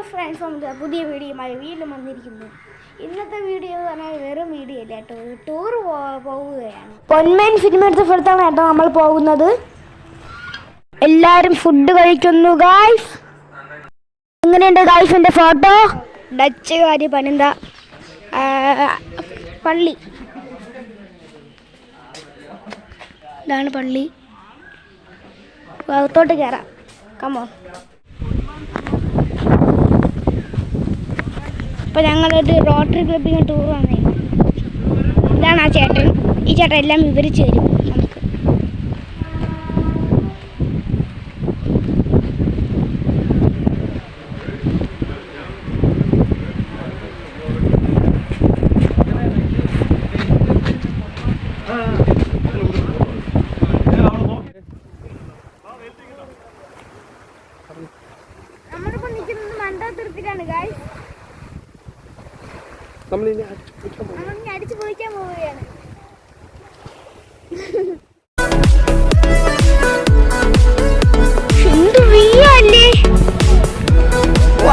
Friends, പുതിയ വീഡിയോയുമായി വീണ്ടും വന്നിരിക്കുന്നു. ഇന്നത്തെ വീഡിയോ എന്ന് പറഞ്ഞാൽ വെറും വീഡിയോ അല്ല കേട്ടോ, ഒരു ടൂർ പോവുകയാണ്. പൊന്മേൻ ഫിലിം എടുത്ത സ്ഥലത്താണ് കേട്ടോ നമ്മൾ പോകുന്നത്. എല്ലാവരും ഫുഡ് കഴിക്കുന്നു ഗായ്സ്. എങ്ങനെയുണ്ട് ഗായ്സ് എൻ്റെ ഫോട്ടോ? ഡച്ചുകാരി പനിന്ത പള്ളി, ഇതാണ് പള്ളി. അകത്തോട്ട് കയറാം, കമോൺ. അപ്പോൾ ഞങ്ങളൊരു റോട്ടറി ക്ലബിന് ടൂർ വന്നേ. ഇതാണ് ആ ചേട്ടൻ. ഈ ചേട്ടൻ എല്ലാം വിവരിച്ച് തരും നമുക്ക്. നമ്മളിപ്പോൾ നിൽക്കുന്നത് മണ്ടത്തുരുത്തിലാണ് ഗായ്സ്. അടിച്ചു പൊളിക്കാൻ പോവുകയാണ്.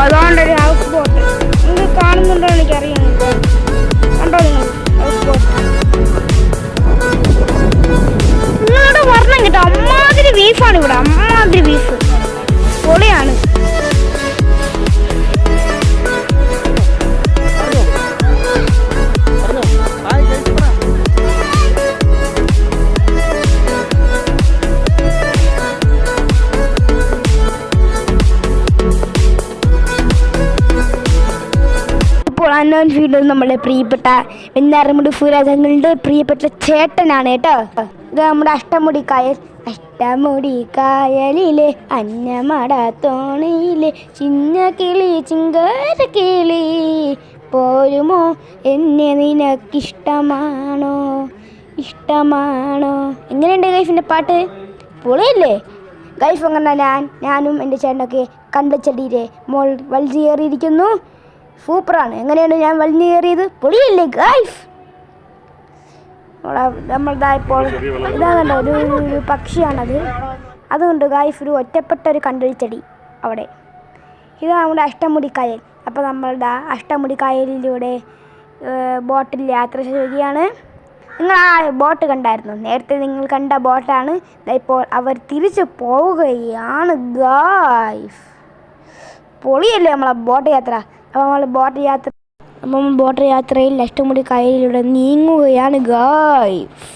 അതാണ്ടൊരു ഹൗസ് ബോട്ട് നിങ്ങൾ കാണുന്നുണ്ടോ എനിക്കറിയാം. കണ്ടോ നിങ്ങൾ ഹൗസ് ബോട്ട്? നിങ്ങളുടെ വർണ്ണം കേട്ടോ, അമ്മാതിരി ബീഫാണ് ഇവിടെ, അമ്മാതിരി ബീഫ് പൊളിയാണ്. അന്നോൺ വീഡിയോ നമ്മുടെ പ്രിയപ്പെട്ട വെഞ്ഞാറമൂട് ഫുരാജങ്ങളുടെ പ്രിയപ്പെട്ട ചേട്ടനാണ് കേട്ടോ. ഇത് നമ്മുടെ അഷ്ടമുടി കായൽ. അഷ്ടമുടി കായലിലെ അന്നമട തോണിയിലെ ചിന്ന കിളി ചിങ്കാര കിളി പോരുമോ എന്നെ നിനക്കിഷ്ടമാണോ ഇഷ്ടമാണോ? എങ്ങനെയുണ്ട് ഗൈഫിൻ്റെ പാട്ട്? പൊളിയല്ലേ ഗൈഫ്? അങ്ങനെ ഞാനും എൻ്റെ ചേട്ടനൊക്കെ കണ്ടച്ചടിയിലെ മോൾ വലിച്ചേറിയിരിക്കുന്നു. സൂപ്പറാണ്. എങ്ങനെയാണ് ഞാൻ വലിഞ്ഞു കയറിയത്? പൊളിയല്ലേ ഗൈഫ്? നമ്മളിതാ ഇപ്പോൾ ഇതാ കണ്ടോ, ഒരു പക്ഷിയാണത്. അതുകൊണ്ട് ഗൈഫ് ഒരു ഒറ്റപ്പെട്ട ഒരു കണ്ടൽച്ചെടി അവിടെ. ഇതാണ് നമ്മുടെ അഷ്ടമുടി കായൽ. അപ്പോൾ നമ്മളുടെ അഷ്ടമുടി കായലിലൂടെ ബോട്ടിൽ യാത്ര ചെയ്യുകയാണ്. നിങ്ങൾ ആ ബോട്ട് കണ്ടായിരുന്നു? നേരത്തെ നിങ്ങൾ കണ്ട ബോട്ടാണ്. ഇപ്പോൾ അവർ തിരിച്ചു പോവുകയാണ് ഗൈഫ്. പൊളിയല്ലേ നമ്മളെ ബോട്ട് യാത്ര? അപ്പോൾ നമ്മൾ ബോട്ട് യാത്രയിൽ അഷ്ടമുടി കായലിലൂടെ നീങ്ങുകയാണ് ഗായ്സ്.